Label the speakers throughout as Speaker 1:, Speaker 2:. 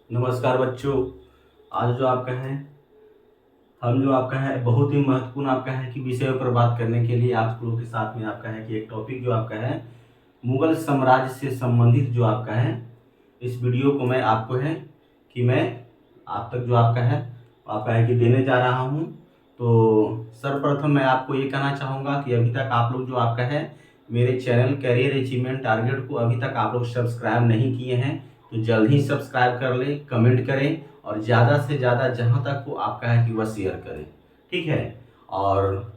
Speaker 1: नमस्कार बच्चों। आज जो आपका है हम जो आपका है बहुत ही महत्वपूर्ण आपका है कि विषय पर बात करने के लिए आप लोगों के साथ में आपका है कि एक टॉपिक जो आपका है मुगल साम्राज्य से संबंधित जो आपका है इस वीडियो को मैं आपको है कि मैं आप तक जो आपका है कि देने जा रहा हूँ। तो सर्वप्रथम मैं आपको ये कहना चाहूँगा कि अभी तक आप लोग जो आपका है मेरे चैनल कैरियर अचीवमेंट टारगेट को अभी तक आप लोग सब्सक्राइब नहीं किए हैं तो जल्द ही सब्सक्राइब कर लें, कमेंट करें और ज़्यादा से ज़्यादा जहाँ तक हो आपका है कि वह शेयर करें, ठीक है। और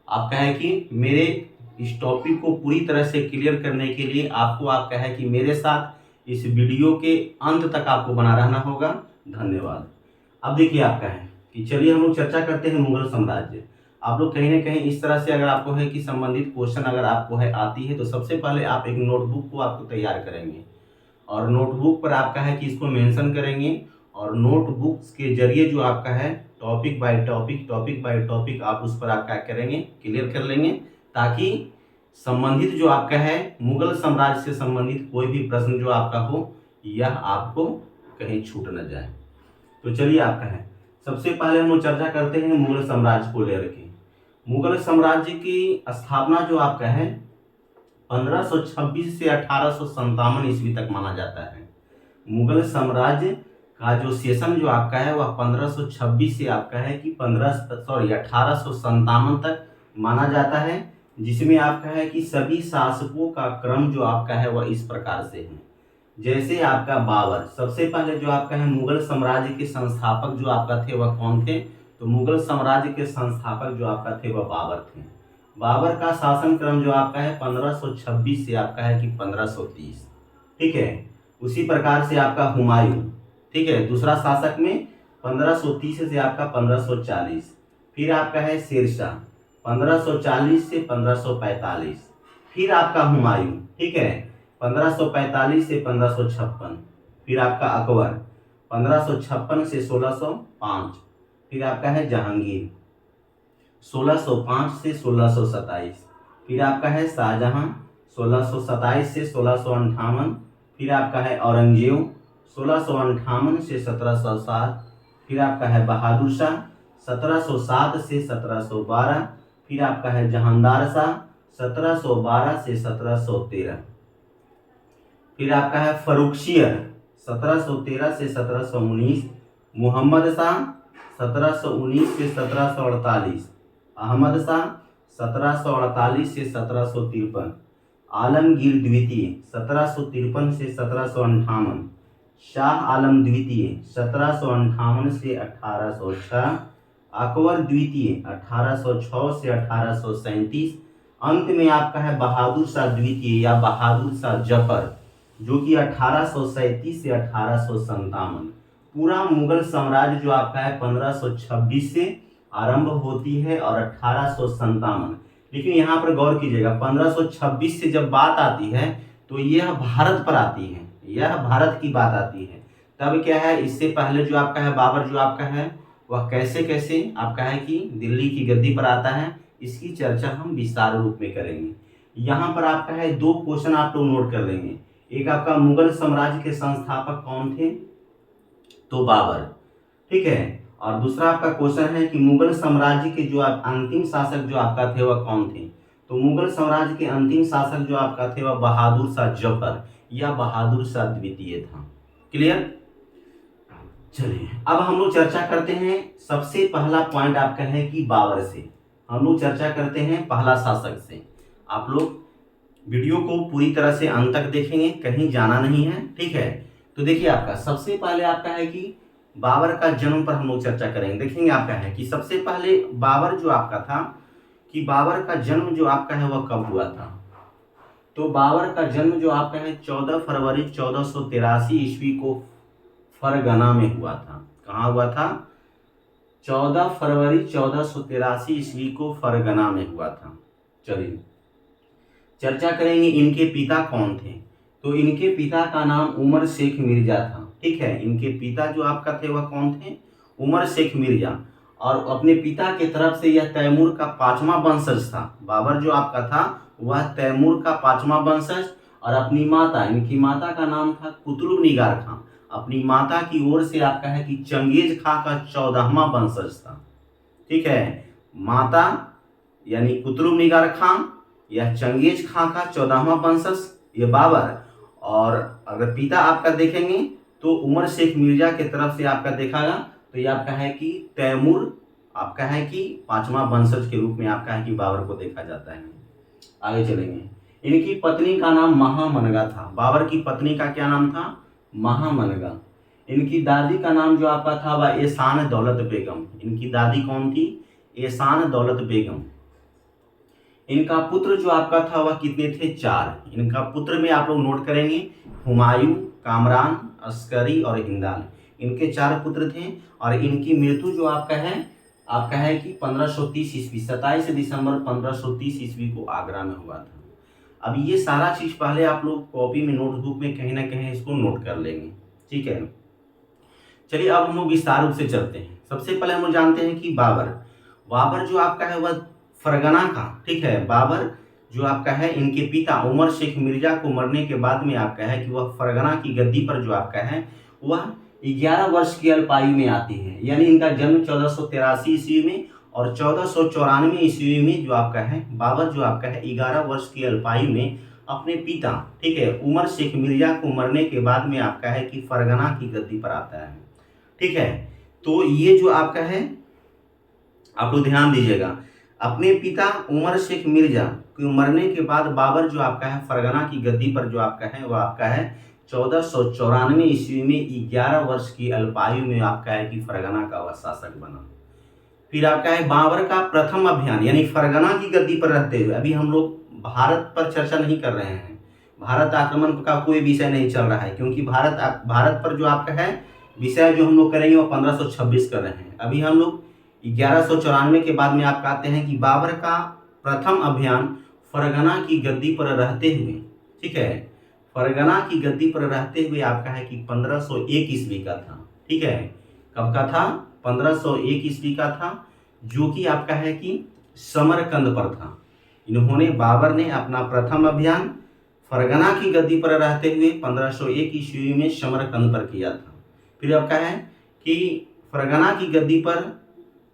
Speaker 1: आपका है कि मेरे इस टॉपिक को पूरी तरह से क्लियर करने के लिए आपको आपका है कि मेरे साथ इस वीडियो के अंत तक आपको बना रहना होगा। धन्यवाद। अब देखिए आपका है कि चलिए हम लोग चर्चा करते हैं मुगल साम्राज्य। आप लोग कहीं ना कहीं इस तरह से अगर आपको है कि संबंधित क्वेश्चन अगर आपको है आती है तो सबसे पहले आप एक नोटबुक को आपको तैयार करेंगे और नोटबुक पर आपका है कि इसको मेंशन करेंगे और नोटबुक्स के जरिए जो आपका है टॉपिक बाय टॉपिक आप उस पर आप क्या करेंगे, क्लियर कर लेंगे, ताकि संबंधित जो आपका है मुगल साम्राज्य से संबंधित कोई भी प्रश्न जो आपका हो यह आपको कहीं छूट न जाए। तो चलिए आपका है सबसे पहले हम लोग चर्चा करते हैं मुगल साम्राज्य को लेकर के। मुगल साम्राज्य की स्थापना जो आपका है 1526 से 1857 ईस्वी तक माना जाता है। मुगल साम्राज्य का जो सेशन जो आपका है वह 1526 से आपका है कि 1857 तक माना जाता है, जिसमें आपका है कि सभी शासकों का क्रम जो आपका है वह इस प्रकार से है। जैसे आपका बाबर, सबसे पहले जो आपका है मुगल साम्राज्य के संस्थापक जो आपका थे वह कौन थे? तो मुगल साम्राज्य के संस्थापक जो आपका थे वह बाबर थे। बाबर का शासन क्रम जो आपका है 1526 से आपका है कि 1530, ठीक है। उसी प्रकार से आपका हुमायूं, ठीक है, दूसरा शासक में 1530 से आपका 1540। फिर आपका है शेरशाह 1540 से 1545। फिर आपका हुमायूं, ठीक है, 1545 से 1556। फिर आपका अकबर 1556 से 1605। फिर आपका है जहांगीर 1605 से 1627। फिर आपका है शाहजहां 1627 से 1658। फिर आपका है औरंगजेब 1658 से 1707। फिर आपका है बहादुर शाह 1707 से 1712। फिर आपका है जहांदार शाह 1712 से 1713। फिर आपका है फर्रुखशियर 1713 से 1719। मोहम्मद शाह 1719 से 1748। अहमद शाह 1748 से 1753। आलमगीर द्वितीय 1753 से 1758। शाह आलम द्वितीय 1758 से 1806। अकबर द्वितीय 1806 से 1837। अंत में आपका है बहादुर शाह द्वितीय या बहादुर शाह जफर जो कि 1837 से 1857। पूरा मुगल साम्राज्य जो आपका है 1526 से आरंभ होती है और 1857। लेकिन यहाँ पर गौर कीजिएगा 1526 से जब बात आती है तो यह भारत पर आती है, यह भारत की बात आती है। तब क्या है, इससे पहले जो आपका है बाबर जो आपका है वह कैसे कैसे आपका है कि दिल्ली की गद्दी पर आता है, इसकी चर्चा हम विस्तार रूप में करेंगे। यहाँ पर आपका है दो क्वेश्चन आप लोग नोट कर लेंगे। एक आपका मुगल साम्राज्य के संस्थापक कौन थे? तो बाबर, ठीक है। और दूसरा आपका क्वेश्चन है कि मुगल साम्राज्य के जो आप अंतिम शासक जो आपका थे वह कौन थे? तो मुगल साम्राज्य के अंतिम शासक जो आपका थे वह बहादुर शाह जफर या बहादुर शाह द्वितीय था। क्लियर? चलिए अब हम लोग चर्चा करते हैं। सबसे पहला पॉइंट आपका है कि बाबर से हम लोग चर्चा करते हैं, पहला शासक से। आप लोग वीडियो को पूरी तरह से अंत तक देखेंगे, कहीं जाना नहीं है, ठीक है। तो देखिए आपका सबसे पहले आपका है कि बाबर का जन्म पर हम लोग चर्चा करेंगे। देखेंगे आपका है कि सबसे पहले बाबर जो आपका था कि बाबर का जन्म जो आपका है वह कब हुआ था? तो बाबर का जन्म जो आपका है 14 फरवरी 1483 ईस्वी को फरगना में हुआ था। कहाँ हुआ था? 14 फरवरी 1483 ईस्वी को फरगना में हुआ था। चलिए चर्चा करेंगे इनके पिता कौन थे। तो इनके पिता का नाम उमर शेख मिर्जा था, ठीक है। इनके पिता जो आपका थे वह कौन थे? उमर शेख मिर्जा। और अपने पिता के तरफ से यह तैमूर का 5वां वंशज था। बाबर जो आपका था वह तैमूर का 5वां वंशज। और अपनी माता, इनकी माता का नाम था कुतुब निगार खां। अपनी माता की ओर से आपका है कि चंगेज खां का 14वां वंशज था। ठीक है, माता यानी कुतुब निगार खां या चंगेज खां का 14वां वंशज ये बाबर, और अगर पिता आपका देखेंगे तो उमर शेख मिर्जा की तरफ से आपका देखागा तो ये आपका है कि तैमूर आपका है कि 5वां वंशज के रूप में आपका है कि बाबर को देखा जाता है। आगे चलेंगे। इनकी पत्नी का नाम महामनगा था। बाबर की पत्नी का क्या नाम था? महामनगा। इनकी दादी का नाम जो आपका था वह एहसान दौलत बेगम। इनकी दादी कौन थी? एहसान दौलत बेगम। इनका पुत्र जो आपका था वह कितने थे? 4। इनका पुत्र में आप लोग नोट करेंगे हुमायूं, कामरान, अस्करी और हिंदाल। इनके 4 पुत्र थे और इनकी मृत्यु जो आपका है कि 1530 ईस्वी 27 दिसंबर 1530 ईस्वी को आगरा में हुआ था। अब ये सारा चीज पहले आप लोग कॉपी में नोटबुक में कहीं ना कहीं इसको नोट कर लेंगे। ठीक है, चलिए अब हम लोग विस्तार रूप से चलते हैं। सबसे पहले हम लोग जानते हैं कि बाबर जो आपका है वह फरगना का, ठीक है, बाबर जो आपका है इनके पिता उमर शेख मिर्जा को मरने के बाद में आपका है कि वह फरगना की गद्दी पर जो आपका है वह 11 वर्ष की अल्पायु में आती है। यानी इनका जन्म 1483 ईस्वी में और 1494 ईस्वी में जो आपका है बाबर जो आपका है 11 वर्ष की अल्पायु में अपने पिता, ठीक है, उमर शेख मिर्जा को मरने के बाद में आपका है कि फरगना की गद्दी पर आता है। ठीक है, तो ये जो आपका है आप लोग ध्यान दीजिएगा, अपने पिता उमर शेख मिर्जा के मरने के बाद बाबर जो आपका है फरगना की गद्दी पर जो आपका है वह आपका है 1494 ईस्वी में 11 वर्ष की अल्पायु में आपका है कि फरगना का वह शासक बना। फिर आपका है बाबर का प्रथम अभियान, यानी फरगना की गद्दी पर रहते हुए, अभी हम लोग भारत पर चर्चा नहीं कर रहे हैं, भारत आक्रमण का कोई विषय नहीं चल रहा है, क्योंकि भारत पर जो आपका है विषय जो हम लोग करेंगे वो 1526 कर रहे हैं। अभी हम लोग 1194 के बाद में आप कहते हैं कि बाबर का प्रथम अभियान फरगना की गद्दी पर रहते हुए, ठीक है, फरगना की गद्दी पर रहते हुए आपका है कि 1501 ईस्वी का था। ठीक है, कब का था? 1501 ईस्वी का था, जो कि आपका है कि समरकंद पर था। इन्होंने बाबर ने अपना प्रथम अभियान फरगना की गद्दी पर रहते हुए 1501 ईस्वी में समरकंद पर किया था। फिर आपका है कि फरगना की गद्दी पर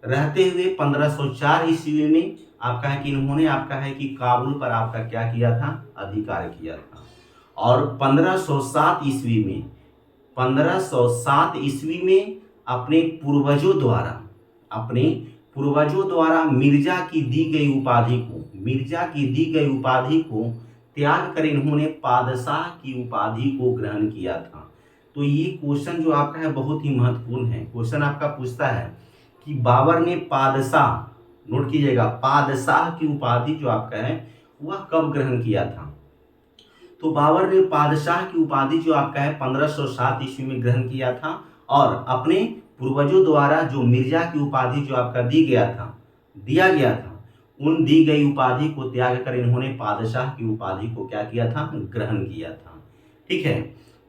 Speaker 1: रहते हुए 1504 ईस्वी में आपका है कि इन्होंने आपका है कि काबुल पर आपका क्या किया था? अधिकार किया था। और 1507 ईस्वी में अपने पूर्वजों द्वारा मिर्जा की दी गई उपाधि को त्याग कर इन्होंने पादशाह की उपाधि को ग्रहण किया था। तो ये क्वेश्चन जो आपका है बहुत ही महत्वपूर्ण है। क्वेश्चन आपका पूछता है कि बाबर ने पादशाह, नोट कीजिएगा, पादशाह की उपाधि जो आपका है वह कब ग्रहण किया था? तो बाबर ने पादशाह की उपाधि जो आपका है 1507 ईस्वी में ग्रहण किया था और अपने पूर्वजों द्वारा जो मिर्जा की उपाधि जो आपका दिया गया था, उन दी गई उपाधि को त्याग कर इन्होंने पादशाह की उपाधि को क्या किया था? ग्रहण किया था। ठीक है,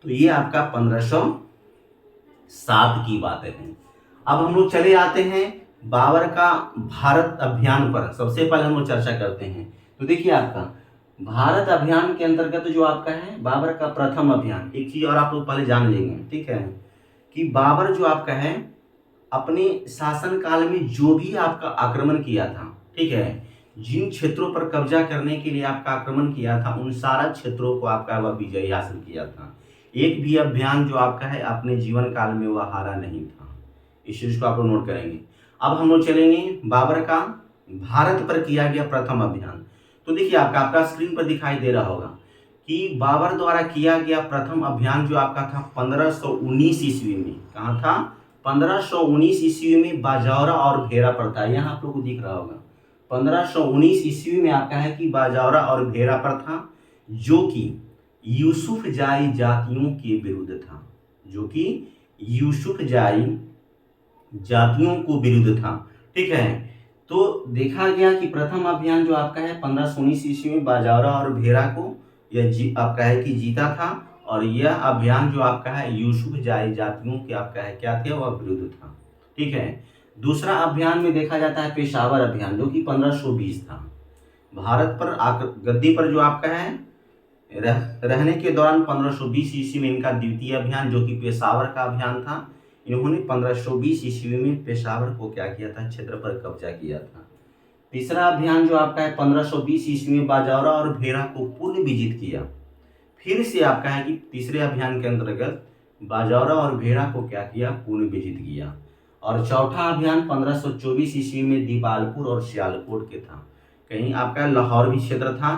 Speaker 1: तो ये आपका 1507 की बातें हैं। अब हम लोग चले आते हैं बाबर का भारत अभियान पर। सबसे पहले हम लोग चर्चा करते हैं। तो देखिए आपका भारत अभियान के अंतर्गत जो आपका है बाबर का प्रथम अभियान, एक चीज और आप लोग पहले जान लेंगे, ठीक है, कि बाबर जो आपका है अपने शासन काल में जो भी आपका आक्रमण किया था, ठीक है, जिन क्षेत्रों पर कब्जा करने के लिए आपका आक्रमण किया था उन सारा क्षेत्रों को आपका वह विजय हासिल किया था। एक भी अभियान जो आपका है अपने जीवन काल में वह हारा नहीं था। इस चीज को आप लोग नोट करेंगे। अब हम लोग चलेंगे बाबर का भारत पर किया गया प्रथम अभियान। तो देखिए आपका स्क्रीन पर दिखाई दे रहा होगा कि बाबर द्वारा किया गया प्रथम अभियान जो आपका था 1519 ईस्वी में। कहाँ था? 1519 ईस्वी में बाजौरा और भेरा पर था। यहाँ आप लोग को दिख रहा होगा 1519 ईस्वी में आपका है कि बाजौरा और भेरा पर था, जो कि यूसुफ जाई जातियों के विरुद्ध था, जो कि यूसुफ जाई जातियों को विरुद्ध था। ठीक है, तो देखा गया कि प्रथम अभियान जो आपका है 1519 ईस्वी में बाजौरा और भेरा को यह आपका है कि जीता था, और यह अभियान जो आपका है यूसुफ जाई जातियों के आपका है क्या थे? वह विरुद्ध था। ठीक है, दूसरा अभियान में देखा जाता है पेशावर अभियान, जो कि 1520 था। भारत पर गद्दी पर जो आपका है रहने के दौरान 1520 ईस्वी में इनका द्वितीय अभियान जो कि पेशावर का अभियान था, इन्होंने 1520 ईस्वी में पेशावर को क्या किया था, क्षेत्र पर कब्जा किया था। तीसरा अभियान जो आपका है 1520 ईस्वी में बाजौरा और भेड़ा को पूर्ण विजित किया। फिर से आपका है कि तीसरे अभियान के अंतर्गत बाजौरा और भेड़ा को क्या किया, पूर्ण विजित किया। और चौथा अभियान 1524 ईस्वी में दीपालपुर और सियालकोट के था। कहीं आपका लाहौर भी क्षेत्र था,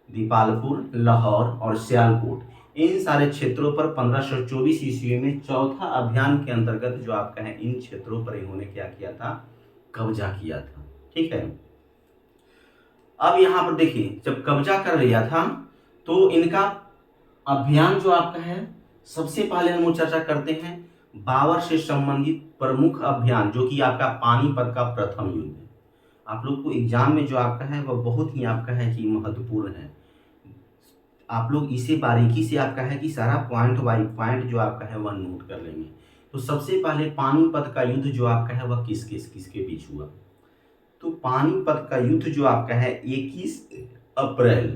Speaker 1: दीपालपुर, लाहौर और सियालकोट, इन सारे क्षेत्रों पर 1524 ईस्वी में चौथा अभियान के अंतर्गत जो आपका है इन क्षेत्रों पर इन्होंने क्या किया था, कब्जा किया था। ठीक है, अब यहाँ पर देखिए जब कब्जा कर लिया था तो इनका अभियान जो आपका है, सबसे पहले हम चर्चा करते हैं बाबर से संबंधित प्रमुख अभियान जो कि आपका पानीपत का प्रथम युद्ध है। आप लोग को एग्जाम में जो आपका है वह बहुत ही आपका है कि महत्वपूर्ण है। आप लोग इसे बारीकी से आपका है कि सारा पॉइंट बाई पॉइंट जो आपका है वह नोट कर लेंगे। तो सबसे पहले पानीपत का युद्ध जो आपका है वह किसके बीच हुआ। तो पानीपत का युद्ध जो आपका है 21 अप्रैल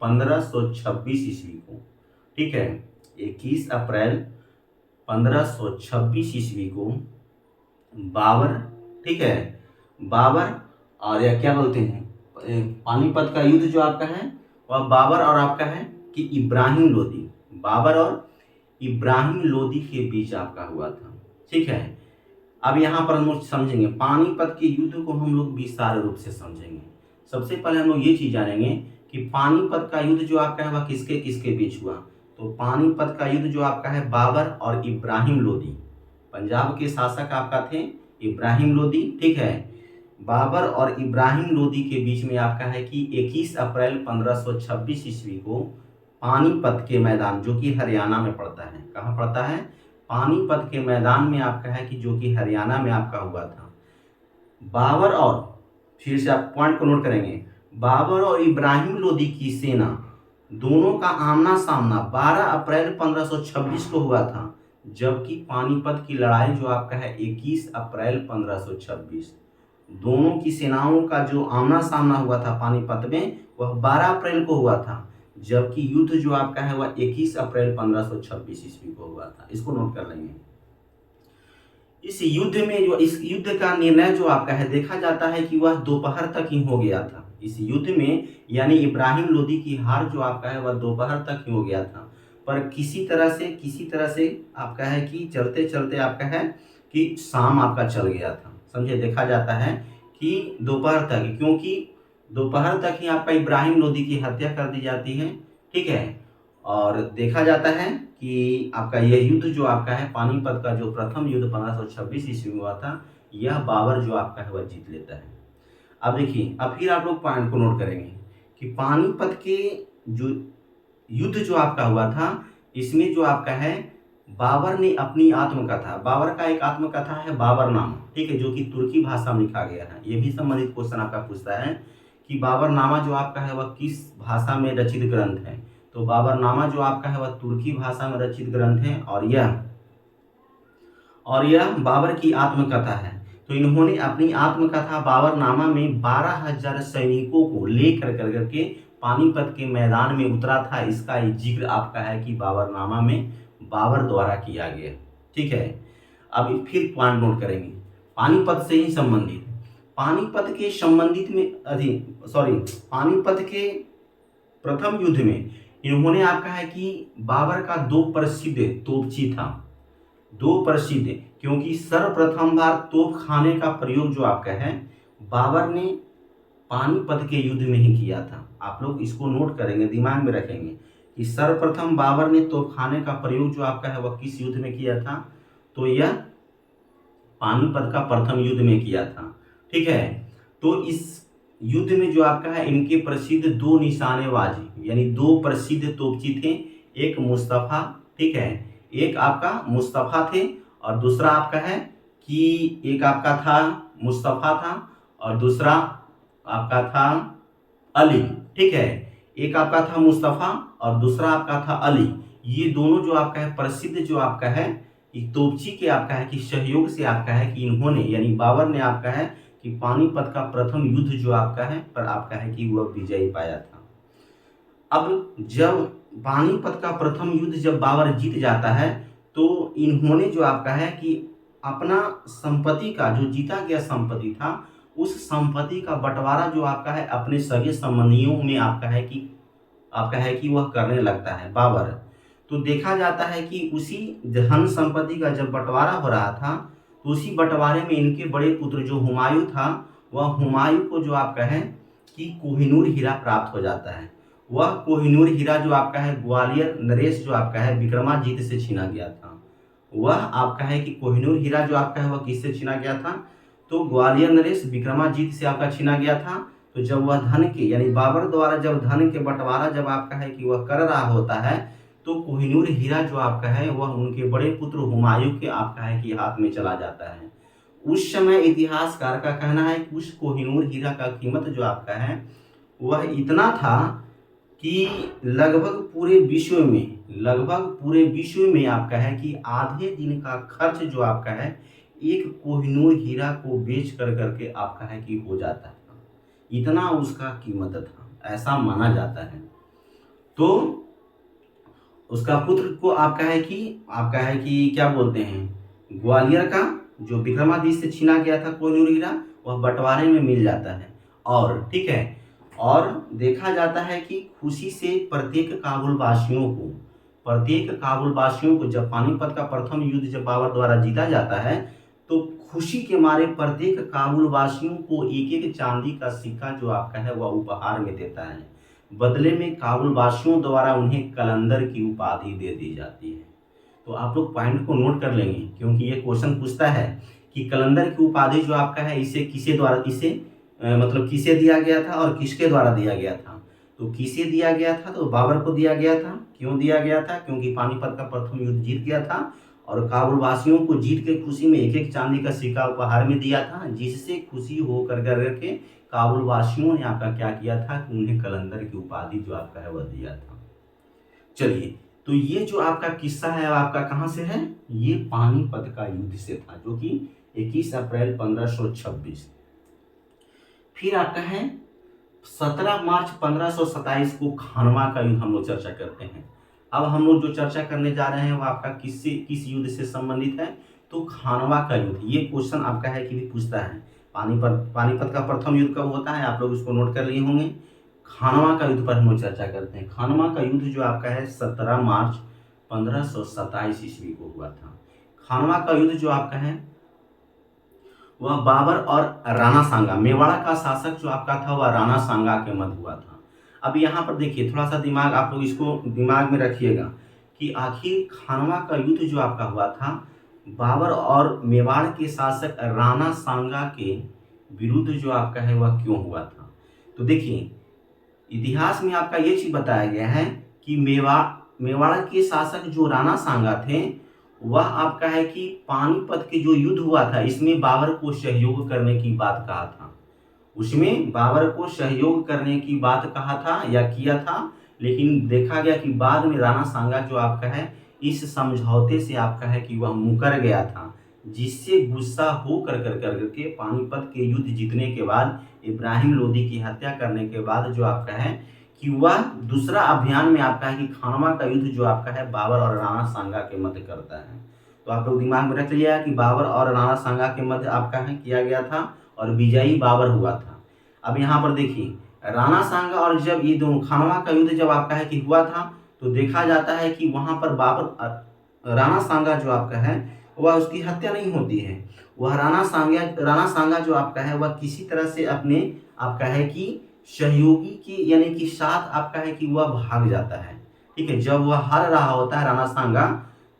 Speaker 1: 1526 ईस्वी को, ठीक है, 21 अप्रैल 1526 ईस्वी को बाबर, ठीक है, बाबर और या क्या बोलते हैं, पानीपत का युद्ध जो आपका है वह बाबर और आपका है कि इब्राहिम लोदी, बाबर और इब्राहिम लोदी के बीच आपका हुआ था। ठीक है, अब यहाँ पर हम लोग समझेंगे पानीपत के युद्ध को, हम लोग विस्तार रूप से समझेंगे। सबसे पहले हम लोग ये चीज जानेंगे कि पानीपत का युद्ध जो आपका है वह किसके किसके बीच हुआ। तो पानीपत का युद्ध जो आपका है बाबर और इब्राहिम लोदी, पंजाब के शासक आपका थे इब्राहिम लोदी, ठीक है, बाबर और इब्राहिम लोदी के बीच में आपका है कि 21 अप्रैल 1526 ईस्वी को पानीपत के मैदान जो कि हरियाणा में पड़ता है, कहाँ पड़ता है, पानीपत के मैदान में आपका है कि जो कि हरियाणा में आपका हुआ था। बाबर और, फिर से आप पॉइंट को नोट करेंगे, बाबर और इब्राहिम लोदी की सेना दोनों का आमना सामना 12 अप्रैल 1526 को हुआ था, जबकि पानीपत की लड़ाई जो आपका है 21 अप्रैल 1526, दोनों की सेनाओं का जो आमना सामना हुआ था पानीपत में वह 12 अप्रैल को हुआ था, जबकि युद्ध जो आपका है वह 21 अप्रैल 1526 ईस्वी को हुआ था। इसको नोट कर लेंगे। इस युद्ध में जो इस युद्ध का निर्णय जो आपका है देखा जाता है कि वह दोपहर तक ही हो गया था। इस युद्ध में यानी इब्राहिम लोदी की हार जो आपका है वह दोपहर तक ही हो गया था, पर किसी तरह से आपका है कि चलते चलते आपका है कि शाम आपका चल गया था। समझे, देखा जाता है कि दोपहर तक, क्योंकि दोपहर तक ही आपका इब्राहिम लोदी की हत्या कर दी जाती है। ठीक है, और देखा जाता है कि आपका यह युद्ध जो आपका है पानीपत का जो प्रथम युद्ध 1526 ईस्वी में हुआ था, यह बाबर जो आपका है वह जीत लेता है। अब देखिए, अब फिर आप लोग पॉइंट को नोट करेंगे कि पानीपत के जो युद्ध जो आपका हुआ था इसमें जो आपका है बाबर ने अपनी आत्मकथा, बाबर का एक आत्मकथा है बाबरनामा, ठीक है, जो कि तुर्की भाषा में लिखा गया है। ये भी संबंधित क्वेश्चन आपका पूछता है कि बाबरनामा जो आपका है वह किस भाषा में रचित ग्रंथ है। तो बाबरनामा जो आपका है वह तुर्की भाषा में रचित ग्रंथ है और यह बाबर की आत्मकथा है। तो इन्होंने अपनी आत्मकथा बाबरनामा में 12,000 सैनिकों को लेकर करके पानीपत के मैदान में उतरा था। इसका जिक्र आपका है कि बाबरनामा में बाबर द्वारा किया गया। ठीक है, अब फिर पॉइंट नोट करेंगे पानीपत से ही संबंधित, पानीपत के संबंधित में पानीपत के प्रथम युद्ध में इन्होंने आपका है कि बाबर का दो प्रसिद्ध तोपची था, दो प्रसिद्ध, क्योंकि सर्वप्रथम बार तोप खाने का प्रयोग जो आपका है बाबर ने पानीपत के युद्ध में ही किया था। आप लोग इसको नोट करेंगे, दिमाग में रखेंगे कि सर्वप्रथम बाबर ने तोपखाने का प्रयोग जो आपका है वह किस युद्ध में किया था। तो यह पानीपत का प्रथम युद्ध में किया था। ठीक है, तो इस युद्ध में जो आपका है इनके प्रसिद्ध दो निशानेबाज यानी दो प्रसिद्ध तोपची थे, एक मुस्तफा, ठीक है, एक आपका मुस्तफा थे और दूसरा आपका है कि एक आपका था मुस्तफा था और दूसरा आपका था अली। ठीक है, एक आपका था मुस्तफा और दूसरा आपका था अली। ये दोनों जो आपका है प्रसिद्ध जो आपका है तोपची के आपका है कि सहयोग से आपका है कि इन्होंने यानी बाबर ने आपका है कि पानीपत का प्रथम युद्ध जो आपका है पर आपका है कि वह विजयी पाया था। अब जब पानीपत का प्रथम युद्ध जब बाबर जीत जाता है तो इन्होंने जो आपका है कि अपना संपत्ति का जो जीता गया संपत्ति था उस संपत्ति का बंटवारा जो आपका है अपने सगे संबंधियों में आपका है कि वह करने लगता है बाबर। तो देखा जाता है कि उसी धन संपत्ति का जब बंटवारा हो रहा था तो उसी बंटवारे में इनके बड़े पुत्र जो हुमायूं था वह हुमायूं को जो आपका है कि कोहिनूर हीरा प्राप्त हो जाता है। वह कोहिनूर हीरा जो आपका है ग्वालियर नरेश जो आपका है विक्रमाजीत से छीना गया था। वह आपका है कि कोहिनूर हीरा जो आपका है वह किससे छीना गया था तो ग्वालियर नरेश विक्रमाजीत से आपका छीना गया था। तो जब वह धन के यानी बाबर द्वारा जब धन के बंटवारा जब आपका है कि वह कर रहा होता है तो कोहिनूर हीरा जो आपका है वह उनके बड़े पुत्र हुमायूं के आपका है कि हाथ में चला जाता है। उस समय इतिहासकार का कहना है कि उस कोहिनूर हीरा का कीमत जो आपका है वह इतना था कि लगभग पूरे विश्व में आपका है कि आधे दिन का खर्च जो आपका है एक कोहिनूर हीरा को बेच कर करके आपका है कि हो जाता है। इतना उसका कीमत था, ऐसा माना जाता है। तो उसका पुत्र को आपका है कि क्या बोलते हैं ग्वालियर का जो विक्रमादित्य से छीना गया था कोहिनूर हीरा वह बंटवारे में मिल जाता है। और ठीक है, और देखा जाता है कि खुशी से प्रत्येक काबुल वासियों को जब पानीपत का प्रथम युद्ध जब बाबर द्वारा जीता जाता है तो खुशी के मारे प्रत्येक काबुल वासियों को एक एक चांदी का सिक्का जो आपका है वह उपहार में देता है। बदले में काबुल वासियों द्वारा उन्हें कलंदर की उपाधि दे दी जाती है। तो आप लोग पॉइंट को नोट कर लेंगे क्योंकि ये क्वेश्चन पूछता है कि कलंदर की उपाधि जो आपका है इसे किसे दिया गया था और किसके द्वारा दिया गया था। तो किसे दिया गया था तो बाबर को दिया गया था। क्यों दिया गया था? क्योंकि पानीपत का प्रथम युद्ध जीत गया था और काबुल वासियों को जीत के खुशी में एक एक चांदी का सिक्का उपहार में दिया था, जिससे खुशी हो कर करके काबुल वासियों ने आपका क्या किया था कि उन्हें कलंदर की उपाधि जो आपका है वह दिया था। चलिए, तो ये जो आपका किस्सा है आपका कहाँ से है? ये पानीपत का युद्ध से था जो कि 21 अप्रैल 1526। फिर आपका है 17 मार्च 1527 को खानवा का युद्ध हम लोग चर्चा करते हैं। अब हम लोग जो चर्चा करने जा रहे हैं वो आपका किस युद्ध से संबंधित है? तो खानवा का युद्ध। ये क्वेश्चन आपका है कि भी पूछता है पानीपत का प्रथम युद्ध कब होता है, आप लोग इसको नोट कर लिए होंगे। खानवा का युद्ध पर हम लोग चर्चा करते हैं। खानवा का युद्ध जो आपका है 17 मार्च 1527 ईस्वी को हुआ था। खानवा का युद्ध जो आपका है वह बाबर और राणा सांगा, मेवाड़ा का शासक जो आपका था वह राणा सांगा के मध्य हुआ था। अब यहाँ पर देखिए, थोड़ा सा दिमाग आप लोग इसको दिमाग में रखिएगा कि आखिर खानवा का युद्ध जो आपका हुआ था बाबर और मेवाड़ के शासक राणा सांगा के विरुद्ध जो आपका है वह क्यों हुआ था। तो देखिए, इतिहास में आपका ये चीज बताया गया है कि मेवाड़ के शासक जो राणा सांगा थे वह आपका है कि पानीपत के जो युद्ध हुआ था इसमें बाबर को सहयोग करने की बात कहा था। उसमें बाबर को सहयोग करने की बात कहा था या किया था, लेकिन देखा गया कि बाद में राणा सांगा जो आपका है इस समझौते से आपका है कि वह मुकर गया था, जिससे गुस्सा हो करके पानीपत के युद्ध जीतने के बाद इब्राहिम लोदी की हत्या करने के बाद जो आपका है कि वह दूसरा अभियान में आपका है कि खानवा का युद्ध जो आपका है बाबर और राणा सांगा के मध्य करता है। तो आप लोग दिमाग में रख लिया कि बाबर और राणा सांगा के मध्य आपका है किया गया था और विजयी बाबर हुआ था। अब यहाँ पर देखिए, राणा सांगा और जब ये दोनों खानवा का युद्ध जब आपका है कि हुआ था तो देखा जाता है कि वहां पर राणा सांगा जो आपका है वह उसकी हत्या नहीं होती है। वह राणा सांगा जो आपका है वह किसी तरह से अपने आपका है कि सहयोगी के यानी कि साथ आपका है कि वह भाग जाता है। ठीक है, जब वह हार रहा होता है राणा सांगा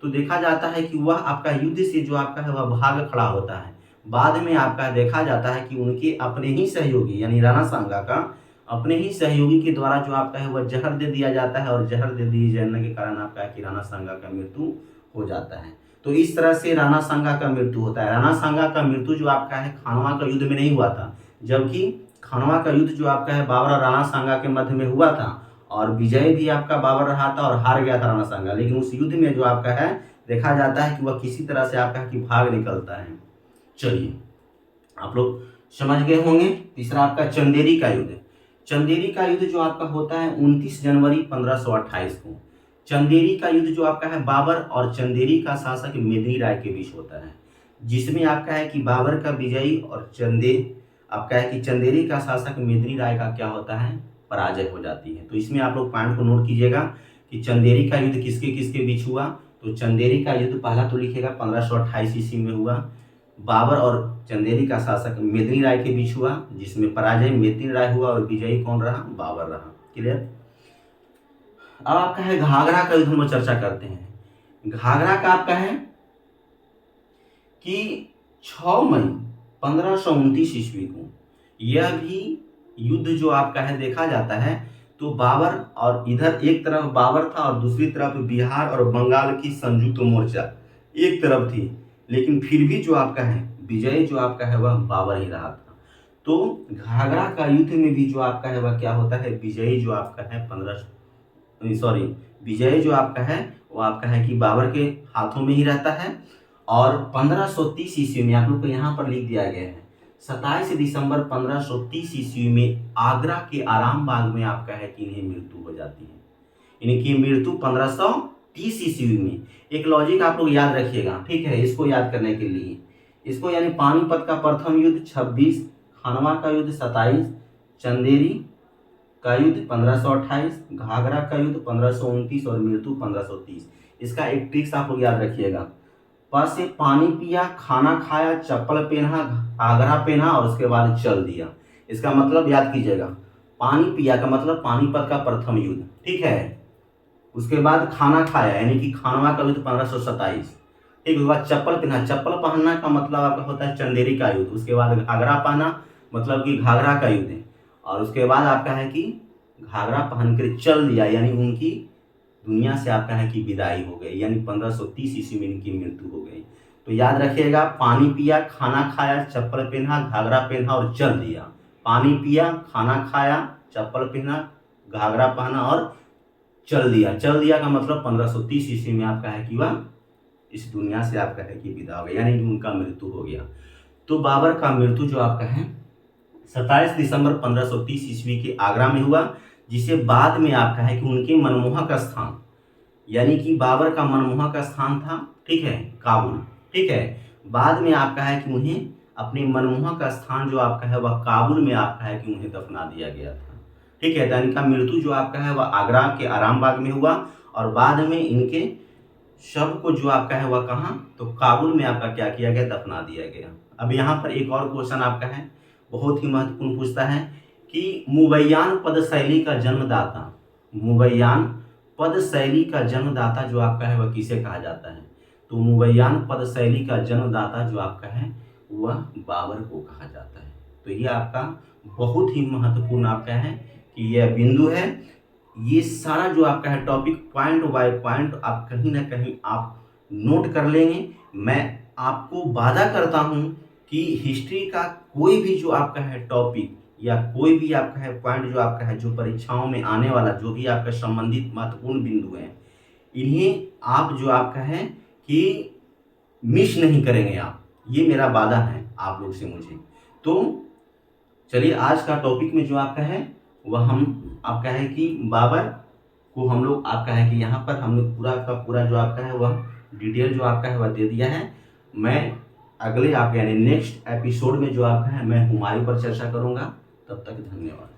Speaker 1: तो देखा जाता है कि वह आपका युद्ध से जो आपका है वह भाग खड़ा होता है। बाद में आपका देखा जाता है कि उनके अपने ही सहयोगी यानी राणा सांगा का अपने ही सहयोगी के द्वारा जो आपका है वह जहर दे दिया जाता है और जहर दे दिए जाने के कारण आपका है कि राणा सांगा का मृत्यु हो जाता है। तो इस तरह से राणा सांगा का मृत्यु होता है। राणा सांगा का मृत्यु जो आपका है खानवा का युद्ध में नहीं हुआ था, जबकि खानवा का युद्ध जो आपका है बाबर और राणा सांगा के मध्य में हुआ था और विजय भी आपका बाबर रहा था और हार गया था राणा सांगा। लेकिन उस युद्ध में जो आपका है देखा जाता है कि वह किसी तरह से आपका कि भाग निकलता है। चलिए, आप लोग समझ गए होंगे। तीसरा आपका चंदेरी का युद्ध। चंदेरी का युद्ध जो आपका होता है 29 जनवरी 1528 को। चंदेरी का युद्ध जो आपका है बाबर और चंदेरी का शासक मेदिनी राय के बीच होता है, जिसमें आपका है कि बाबर का विजयी और आपका है कि चंदेरी का शासक मेदिनी राय का क्या होता है, पराजय हो जाती है। तो इसमें आप लोग पॉइंट को नोट कीजिएगा कि चंदेरी का युद्ध किसके किसके बीच हुआ। तो चंदेरी का युद्ध पहला तो लिखेगा 1528 ईस्वी में हुआ, बाबर और चंदेरी का शासक मेदिनी राय के बीच हुआ, जिसमें पराजय मेदिनी राय हुआ और विजयी कौन रहा, बाबर रहा। क्लियर। अब आपका है घाघरा का युद्ध हम लोग चर्चा करते हैं। घाघरा का आपका है कि 6 मई 1529 ईस्वी को यह भी युद्ध जो आपका है देखा जाता है तो बाबर और इधर एक तरफ बाबर था और दूसरी तरफ बिहार और बंगाल की संयुक्त मोर्चा एक तरफ थी, लेकिन फिर भी जो आपका है विजय जो आपका है वह बाबर ही रहा था। तो घाघरा का युद्ध में भी जो आपका है वह क्या होता है, विजयी जो आपका है विजय जो आपका है वो आपका है कि बाबर के हाथों में ही रहता है। और 1530 ईस्वी में आप लोग को यहाँ पर लिख दिया गया है 27 दिसंबर 1530 ईस्वी में आगरा के आराम बाग में आपका है कि इन्हें मृत्यु हो जाती है। इनकी मृत्यु 1530 ईस्वी में। एक लॉजिक आप लोग याद रखिएगा, ठीक है, इसको याद करने के लिए इसको यानी पानीपत का प्रथम युद्ध 26, खानवा का युद्ध 27, चंदेरी का युद्ध 1528, घाघरा का युद्ध 1529 और मृत्यु 1530। इसका एक ट्रिक्स आप लोग याद रखिएगा, पर से पानी पिया, खाना खाया, चप्पल पहना, घाघरा पहना और उसके बाद चल दिया। इसका मतलब याद कीजिएगा, पानी पिया का मतलब पानीपत का प्रथम युद्ध, ठीक है। उसके बाद खाना खाया यानी कि खानवा का युद्ध 1527, ठीक। उसके बाद चप्पल पहना, चप्पल पहनना का मतलब आपका होता है चंदेरी का युद्ध। उसके बाद घाघरा पहना मतलब कि घाघरा का युद्ध, और उसके बाद आपका है कि घाघरा पहन कर चल दिया यानी उनकी दुनिया से आपका है कि विदाई हो गई, यानी 1530 ईस्वी में इनकी मृत्यु हो गई। तो याद रखिएगा, पानी पिया, खाना खाया, चप्पल पहना, घाघरा पहना और चल दिया। पानी पिया, खाना खाया, चप्पल पहना, घाघरा पहना और चल दिया। चल दिया का मतलब 1530 ईस्वी में आपका है कि वह इस दुनिया से आपका है कि विदा हो गया, यानी उनका मृत्यु हो गया। तो बाबर का मृत्यु जो आपका है 27 दिसंबर 1530 ईस्वी के आगरा में हुआ, जिसे बाद में आपका है कि उनके मनमोहक स्थान यानी कि बाबर का मनमोहक स्थान था, ठीक है, काबुल, ठीक है। बाद में आपका है कि उन्हें अपने मनमोहक स्थान जो आपका है वह काबुल में आपका है कि उन्हें दफना दिया गया था, ठीक है। तो इनका मृत्यु जो आपका है वह आगरा के आराम बाग में हुआ और बाद में इनके शव को जो आपका है वह कहाँ, तो काबुल में आपका क्या किया गया, दफना दिया गया। अब यहाँ पर एक और क्वेश्चन आपका है बहुत ही महत्वपूर्ण पूछता है कि मुबैयान पद शैली का जन्मदाता, मुबैयान पद शैली का जन्मदाता जो आपका है वह किसे कहा जाता है। तो मुबैयान पद शैली का जन्मदाता जो आपका है वह बाबर को कहा जाता है। तो ये आपका बहुत ही महत्वपूर्ण आपका है कि यह बिंदु है। ये सारा जो आपका है टॉपिक पॉइंट बाय पॉइंट आप कहीं ना कहीं आप नोट कर लेंगे। मैं आपको वादा करता हूँ कि हिस्ट्री का कोई भी जो आपका है टॉपिक या कोई भी आपका है पॉइंट जो आपका है जो परीक्षाओं में आने वाला जो भी आपका संबंधित महत्वपूर्ण बिंदु हैं, इन्हें आप जो आपका है कि मिस नहीं करेंगे आप, ये मेरा वादा है आप लोग से मुझे। तो चलिए आज का टॉपिक में जो आपका है वह हम आपका है कि बाबर को हम लोग आपका है कि यहाँ पर हम लोग पूरा का पूरा जो आपका है वह डिटेल जो आपका है वह दे दिया है। मैं अगले आप यानी नेक्स्ट एपिसोड में जो आपका है मैं हुमायूं पर चर्चा करूँगा। तब तक धन्यवाद।